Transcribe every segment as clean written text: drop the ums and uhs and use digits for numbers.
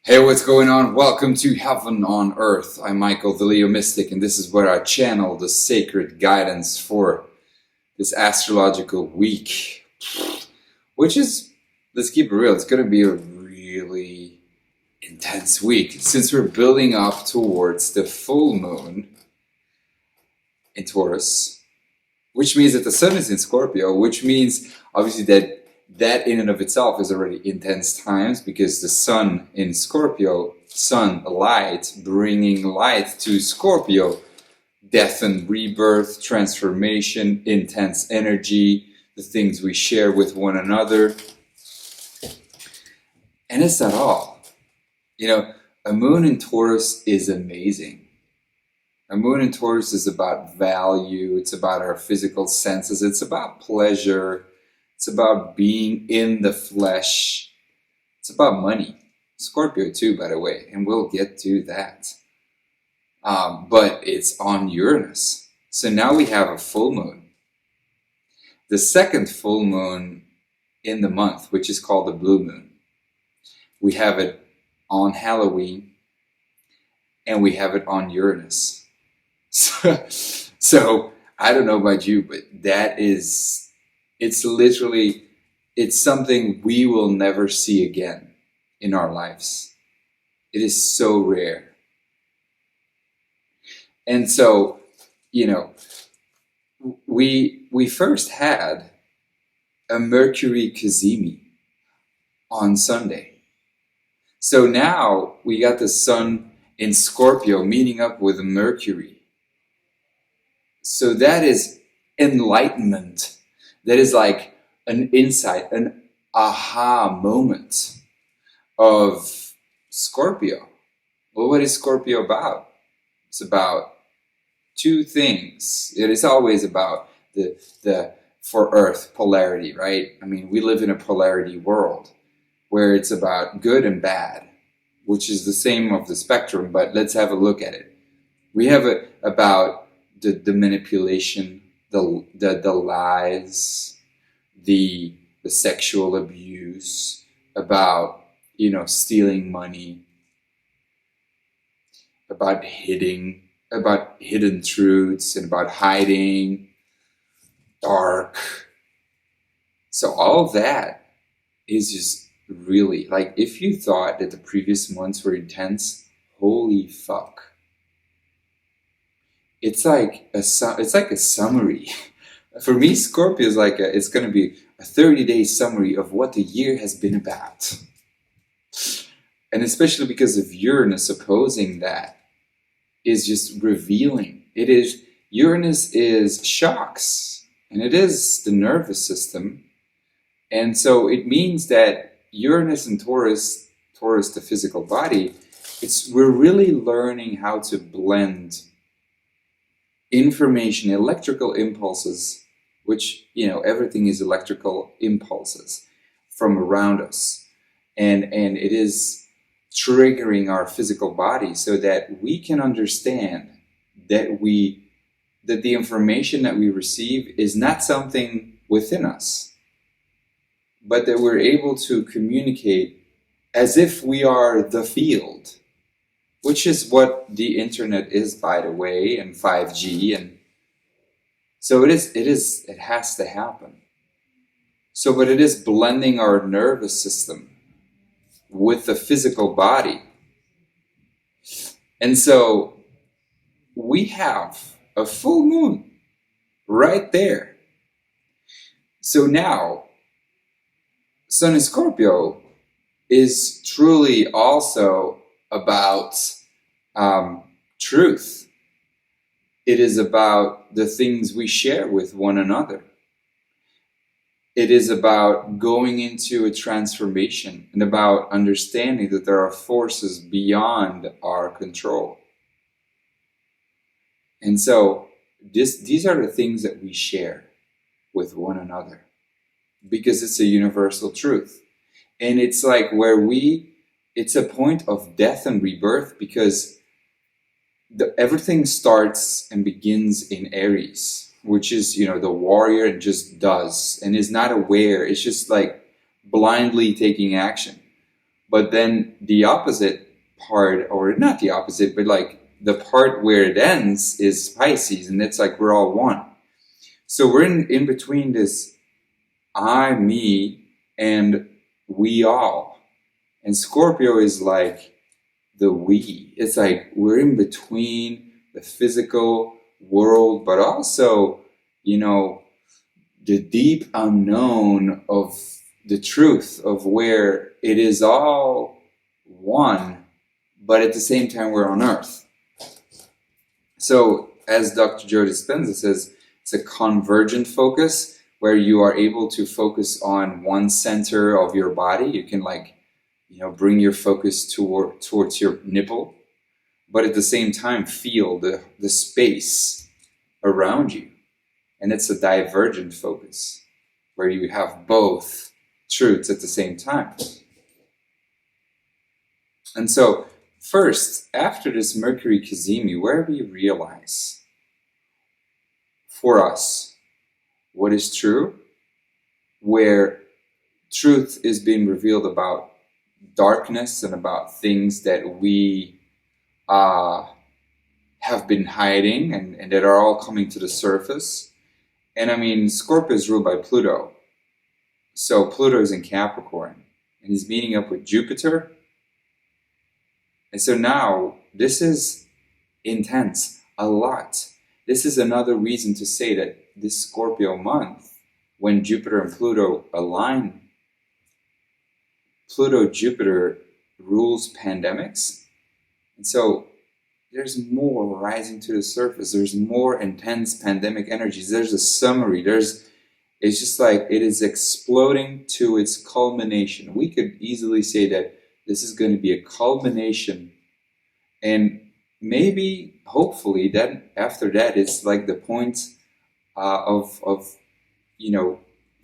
Hey, what's going on? Welcome to Heaven on Earth. I'm Michael, the Leo Mystic, and this is where I channel the sacred guidance for this astrological week. Which is, let's keep it real, it's going to be a really intense week since we're building up towards the full moon in Taurus, which means that the sun is in Scorpio, which means obviously that in and of itself is already intense times, because the sun in Scorpio, sun light, bringing light to Scorpio, death and rebirth, transformation, intense energy, the things we share with one another. And it's not all. You know, a moon in Taurus is amazing. A moon in Taurus is about value, it's about our physical senses, it's about pleasure, it's about being in the flesh, it's about money. Scorpio too, by the way, and we'll get to that. But it's on Uranus. So now we have a full moon. The second full moon in the month, which is called the blue moon. We have it on Halloween, and we have it on Uranus. So I don't know about you, but it's literally, it's something we will never see again in our lives. It is so rare. And so, you know, we first had a Mercury Cazimi on Sunday. So now we got the sun in Scorpio meeting up with Mercury. So that is enlightenment. That is like an insight, an aha moment of Scorpio. Well, what is Scorpio about? It's about two things. It is always about the for Earth polarity, right? I mean, we live in a polarity world where it's about good and bad, which is the same of the spectrum, but let's have a look at it. We have about the manipulation, the lies, the sexual abuse, about, you know, stealing money, about hidden truths, and about hiding, dark. So all of that is just really, like, if you thought that the previous months were intense, holy fuck. It's like a summary. For me, Scorpio is like it's going to be a 30-day summary of what the year has been about. And especially because of Uranus opposing that is just revealing. Uranus is shocks, and it is the nervous system. And so it means that Uranus and Taurus, the physical body, we're really learning how to blend information, electrical impulses, which, you know, everything is electrical impulses from around us. And it is triggering our physical body so that we can understand that the information that we receive is not something within us, but that we're able to communicate as if we are the field, which is what the internet is, by the way, and 5G, and so it has to happen. So, but it is blending our nervous system with the physical body. And so we have a full moon right there. So now, Sun in Scorpio is truly also about truth. It is about the things we share with one another. It is about going into a transformation and about understanding that there are forces beyond our control. And so these are the things that we share with one another, because it's a universal truth. And it's like it's a point of death and rebirth, because everything starts and begins in Aries, which is, you know, the warrior, and just does and is not aware. It's just like blindly taking action. But then the opposite part, or not the opposite, but like the part where it ends is Pisces, and it's like we're all one. So we're in between this I, me, and we all. And Scorpio is like the we. It's like we're in between the physical world, but also, the deep unknown of the truth of where it is all one, but at the same time we're on Earth. So as Dr. Joe Dispenza says, it's a convergent focus where you are able to focus on one center of your body. You can bring your focus towards your nipple, but at the same time feel the space around you. And it's a divergent focus where you have both truths at the same time. And so first, after this Mercury Cazimi, where we realize for us what is true, where truth is being revealed about darkness and about things that we have been hiding and that are all coming to the surface. And I mean, Scorpio is ruled by Pluto. So Pluto is in Capricorn and he's meeting up with Jupiter. And so now this is intense, a lot. This is another reason to say that this Scorpio month, when Jupiter and Pluto align, Pluto-Jupiter rules pandemics. And so there's more rising to the surface. There's more intense pandemic energies. There's a summary. It's just like it is exploding to its culmination. We could easily say that this is going to be a culmination, and maybe, hopefully, then after that, it's like the point of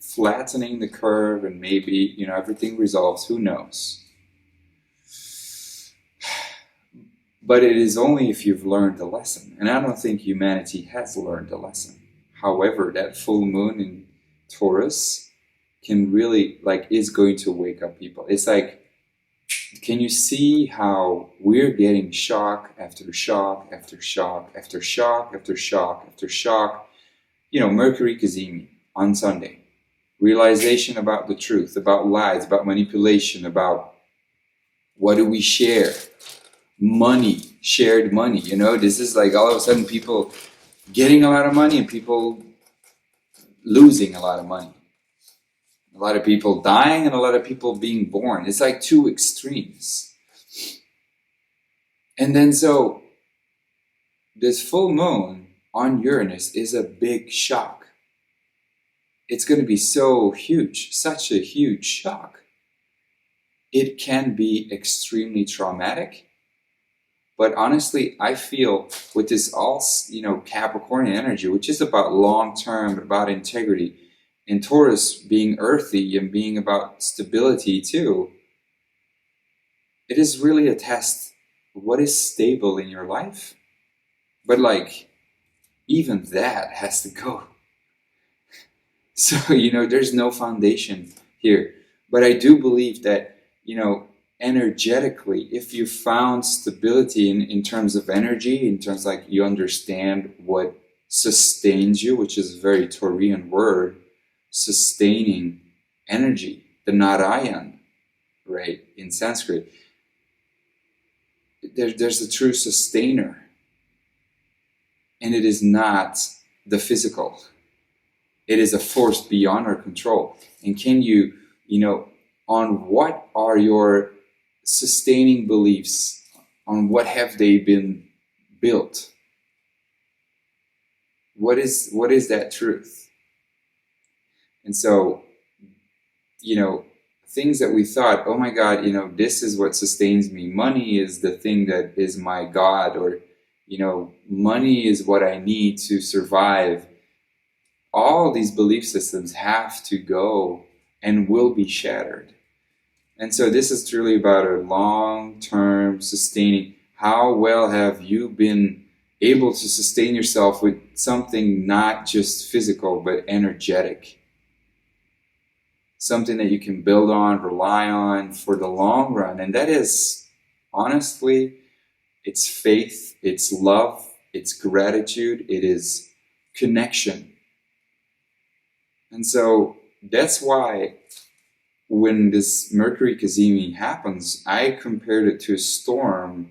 flattening the curve, and maybe everything resolves. Who knows? But it is only if you've learned a lesson, and I don't think humanity has learned a lesson. However, that full moon in Taurus can really is going to wake up people. It's like, can you see how we're getting shock after shock after shock after shock after shock after shock? Mercury Cazimi on Sunday. Realization about the truth, about lies, about manipulation, about what do we share? Money, shared money. This is like all of a sudden people getting a lot of money and people losing a lot of money. A lot of people dying and a lot of people being born. It's like two extremes. And then so this full moon on Uranus is a big shock. It's going to be so huge, such a huge shock. It can be extremely traumatic. But honestly, I feel with this all, Capricornian energy, which is about long-term, about integrity, and Taurus being earthy and being about stability too, it is really a test of what is stable in your life. But even that has to go. So, there's no foundation here. But I do believe that, energetically, if you found stability in terms of energy, in terms you understand what sustains you, which is a very Taurian word, sustaining energy, the Narayan, right, in Sanskrit. There's a true sustainer, and it is not the physical. It is a force beyond our control. And can you, on what are your sustaining beliefs? On what have they been built? What is that truth? And so, things that we thought, oh my God, this is what sustains me. Money is the thing that is my God, or, money is what I need to survive. All these belief systems have to go and will be shattered. And so this is truly about a long-term sustaining. How well have you been able to sustain yourself with something not just physical, but energetic? something that you can build on, rely on for the long run. And that is, honestly, it's faith, it's love, it's gratitude, it is connection. And so that's why when this Mercury cazimi happens, I compared it to a storm,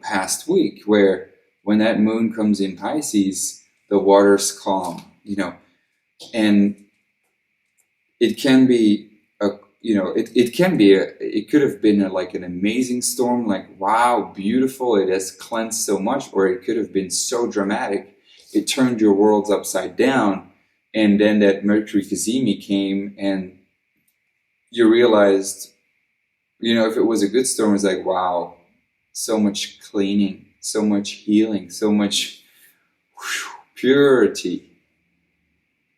past week, where when that moon comes in Pisces, the water's calm, and it can be it could have been like an amazing storm, like, wow, beautiful, it has cleansed so much, or it could have been so dramatic, it turned your worlds upside down. And then that Mercury cazimi came and you realized, if it was a good storm, it's like, wow, so much cleaning, so much healing, so much purity.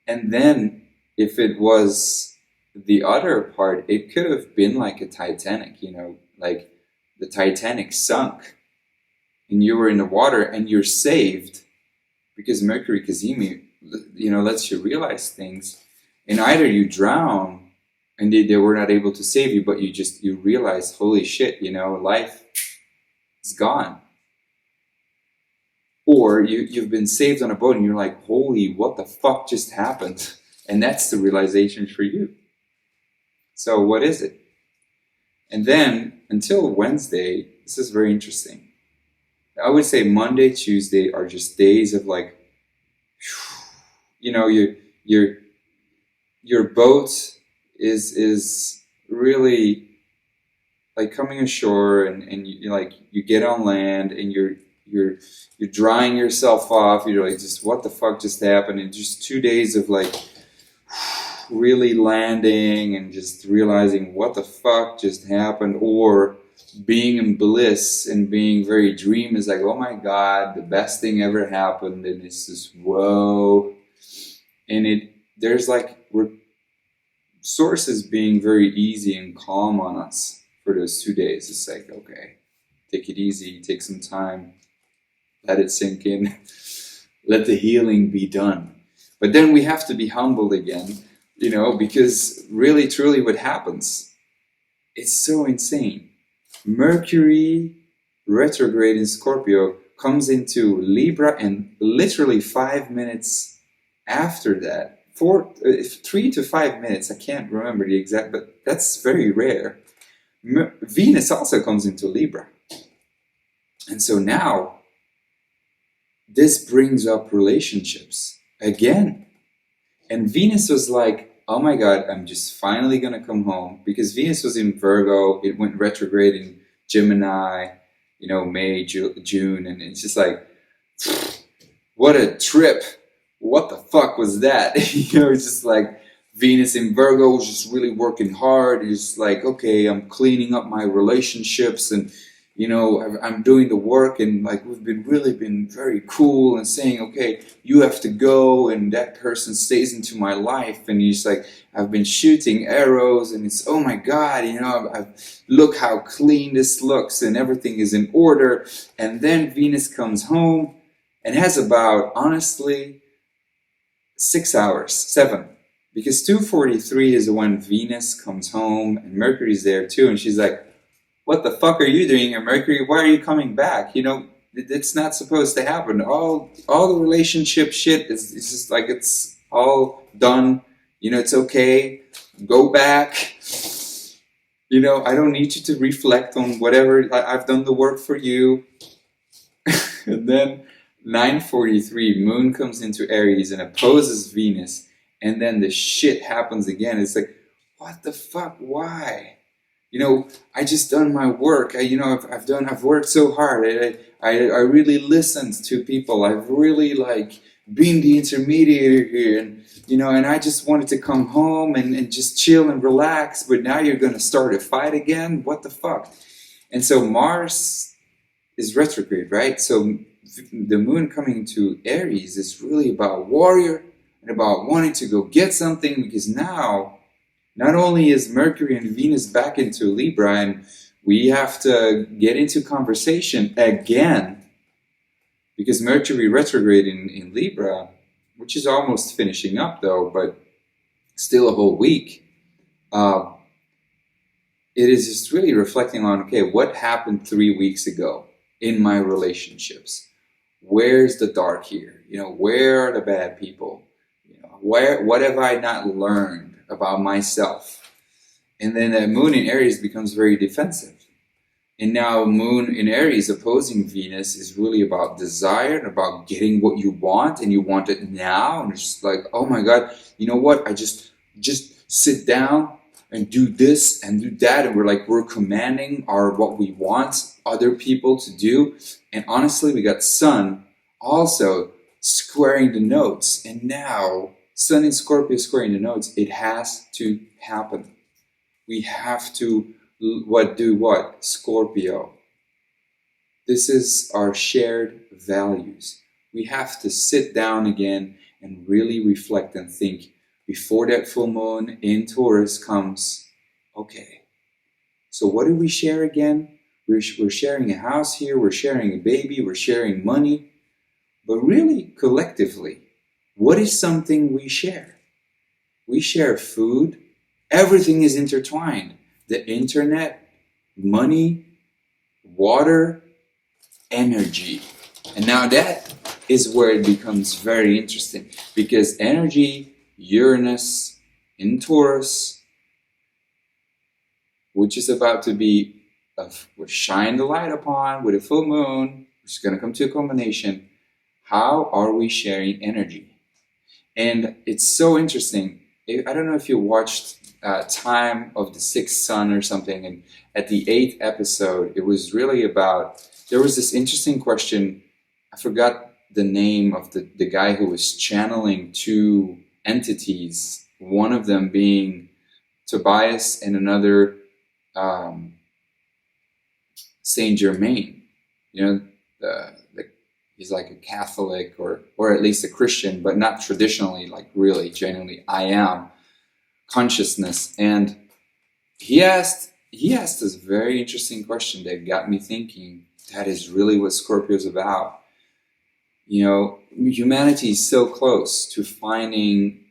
And then if it was the other part, it could have been like a Titanic, like the Titanic sunk and you were in the water and you're saved because Mercury cazimi, lets you realize things. And either you drown and they were not able to save you, but you realize, holy shit, life is gone. Or you've been saved on a boat and you're like, holy, what the fuck just happened? And that's the realization for you. So what is it? And then until Wednesday, this is very interesting. I would say Monday, Tuesday are just days of like, your boat is really like coming ashore, and you get on land and you're drying yourself off. You're like, just what the fuck just happened? And just 2 days of like really landing and just realizing what the fuck just happened, or being in bliss and being very dream is like, oh my god, the best thing ever happened, and it's just whoa. And there's like sources being very easy and calm on us for those 2 days. It's like, okay, take it easy, take some time, let it sink in, let the healing be done. But then we have to be humbled again, because really, truly what happens, it's so insane. Mercury retrograde in Scorpio comes into Libra, and literally 5 minutes after that, 3 to 5 minutes, I can't remember the exact, but that's very rare, Venus also comes into Libra. And so now, this brings up relationships again. And Venus was like, oh my god, I'm just finally going to come home. Because Venus was in Virgo, it went retrograde in Gemini, May, June. And it's just like, what a trip. What the fuck was that? It's just like Venus in Virgo was just really working hard. It's like, okay, I'm cleaning up my relationships and, I'm doing the work, and like we've been very cool and saying, okay, you have to go, and that person stays into my life. And he's like, I've been shooting arrows, and it's, oh my god, look how clean this looks, and everything is in order. And then Venus comes home and has about, honestly, 6 hours, 7, because 2:43 is when Venus comes home, and Mercury's there too, and she's like, what the fuck are you doing here, Mercury? Why are you coming back? It's not supposed to happen. All the relationship shit it's just like, it's all done. It's okay. Go back. I don't need you to reflect on whatever. I've done the work for you. And then 9:43, Moon comes into Aries and opposes Venus, and then the shit happens again. It's like, what the fuck? Why? I just done my work. I've worked so hard. I really listened to people. I've really been the intermediary here, and I just wanted to come home and just chill and relax. But now you're gonna start a fight again? What the fuck? And so Mars is retrograde, right? So the moon coming into Aries is really about warrior and about wanting to go get something, because now not only is Mercury and Venus back into Libra, and we have to get into conversation again, because Mercury retrograde in Libra which is almost finishing up though, but still a whole week, it is just really reflecting on, okay, what happened 3 weeks ago in my relationships? Where's the dark here? Where are the bad people? What have I not learned about myself? And then the moon in Aries becomes very defensive. And now moon in Aries opposing Venus is really about desire and about getting what you want, and you want it now. And it's just like, oh my God, you know what? I just sit down and do this and do that. And we're commanding what we want other people to do. And honestly, we got Sun also squaring the nodes. And now Sun in Scorpio squaring the nodes. It has to happen. We have to what? Scorpio. This is our shared values. We have to sit down again and really reflect and think before that full moon in Taurus comes. Okay, so what do we share again? We're sharing a house here, we're sharing a baby, we're sharing money. But really, collectively, what is something we share? We share food. Everything is intertwined. The internet, money, water, energy. And now that is where it becomes very interesting, because energy, Uranus in Taurus, which is about to be shine the light upon with a full moon, which is going to come to a culmination. How are we sharing energy? And it's so interesting. I don't know if you watched Time of the Sixth Sun or something, and at the 8th episode, it was really about, there was this interesting question. I forgot the name of the guy who was channeling two entities, one of them being Tobias and another Saint Germain. He's like a Catholic or at least a Christian, but not traditionally, like really, genuinely, I am consciousness. And he asked this very interesting question that got me thinking, that is really what Scorpio is about. Humanity is so close to finding,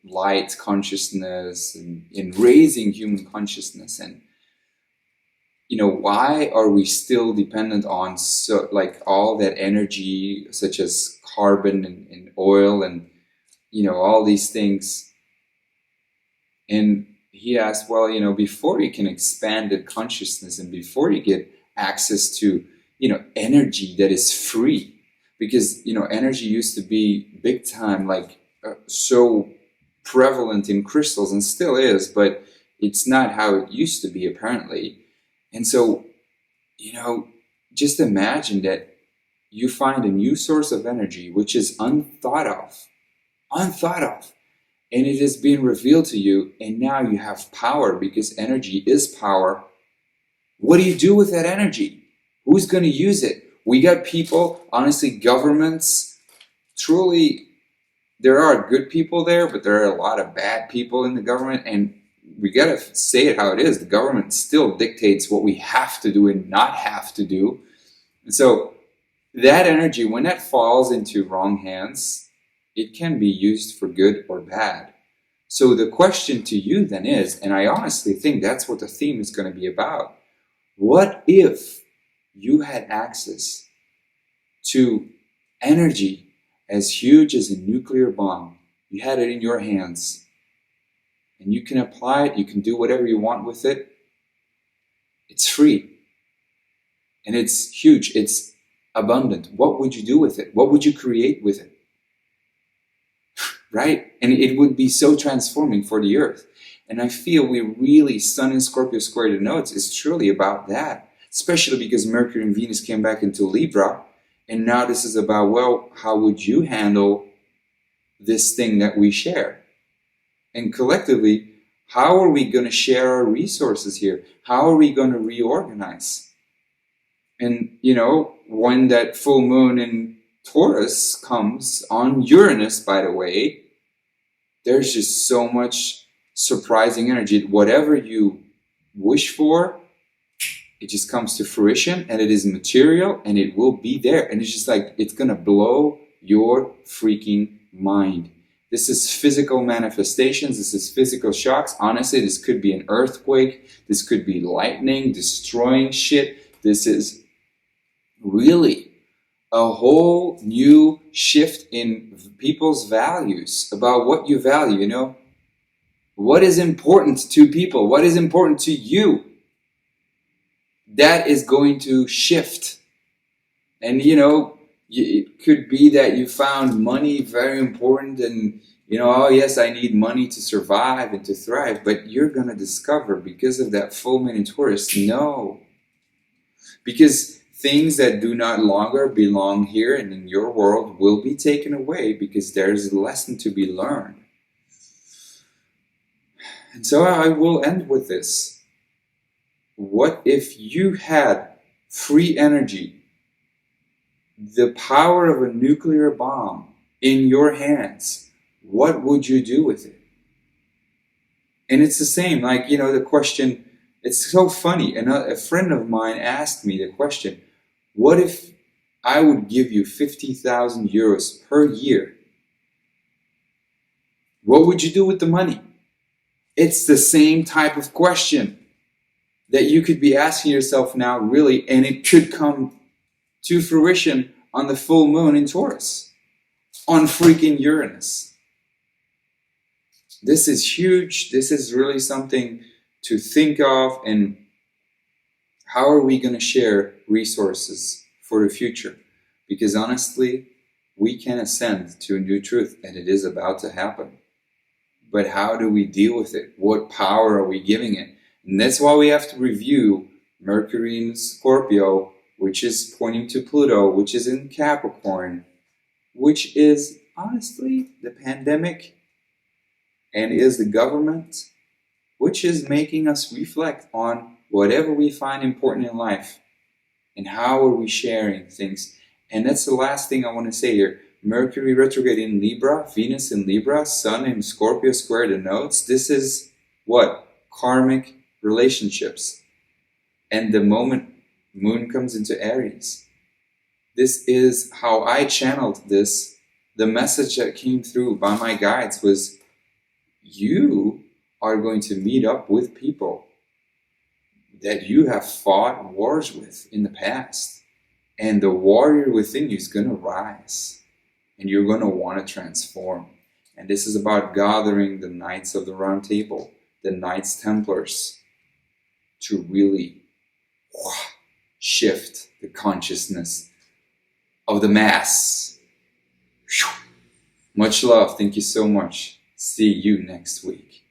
light consciousness and raising human consciousness. And, why are we still dependent on all that energy, such as carbon and oil and, all these things? And he asked, well, before you can expand the consciousness and before you get access to, energy that is free, because, energy used to be big time, so prevalent in crystals and still is, but it's not how it used to be apparently. And so, just imagine that you find a new source of energy, which is unthought of, and it is being revealed to you, and now you have power, because energy is power. What do you do with that energy? Who's going to use it? We got people, honestly, governments, truly, there are good people there, but there are a lot of bad people in the government, and we got to say it how it is. The government still dictates what we have to do and not have to do. And so that energy, when that falls into wrong hands, it can be used for good or bad. So the question to you then is, and I honestly think that's what the theme is going to be about, what if you had access to energy as huge as a nuclear bomb? You had it in your hands, and you can apply it, you can do whatever you want with it. It's free, and it's huge, it's abundant. What would you do with it? What would you create with it? Right? And it would be so transforming for the earth. And I feel we really, Sun in Scorpio square the nodes is truly about that, especially because Mercury and Venus came back into Libra. And now this is about, well, how would you handle this thing that we share? And collectively, how are we going to share our resources here? How are we going to reorganize? And, when that full moon in Taurus comes on Uranus, by the way, there's just so much surprising energy. Whatever you wish for, it just comes to fruition, and it is material, and it will be there. And it's just like, it's going to blow your freaking mind. This is physical manifestations. This is physical shocks. Honestly, this could be an earthquake. This could be lightning destroying shit. This is really a whole new shift in people's values about what you value, you know? What is important to people? What is important to you? That is going to shift. And you know, it could be that you found money very important and you know, oh yes, I need money to survive and to thrive, but you're going to discover because of that full moon in Taurus, no. Because things that do not longer belong here and in your world will be taken away because there's a lesson to be learned. And so I will end with this. What if you had free energy, the power of a nuclear bomb in your hands? What would you do with it? And it's the same, like, you know, the question, it's so funny. A friend of mine asked me the question, what if I would give you 50,000 euros per year? What would you do with the money? It's the same type of question that you could be asking yourself now, really, and it could come to fruition on the full moon in Taurus, on freaking Uranus. This is huge. This is really something to think of. And how are we going to share resources for the future? Because honestly, we can ascend to a new truth, and it is about to happen. But how do we deal with it? What power are we giving it? And that's why we have to review Mercury in Scorpio, which is pointing to Pluto, which is in Capricorn, which is honestly the pandemic and is the government, which is making us reflect on whatever we find important in life and how are we sharing things. And that's the last thing I want to say here. Mercury retrograde in Libra, Venus in Libra, Sun in Scorpio square the nodes. This is what? Karmic relationships. And the moment Moon comes into Aries, this is how I channeled this. The message that came through by my guides was, you are going to meet up with people that you have fought wars with in the past. And the warrior within you is going to rise. And you're going to want to transform. And this is about gathering the Knights of the Round Table, the Knights Templars, to really shift the consciousness of the mass. Much love. Thank you so much. See you next week.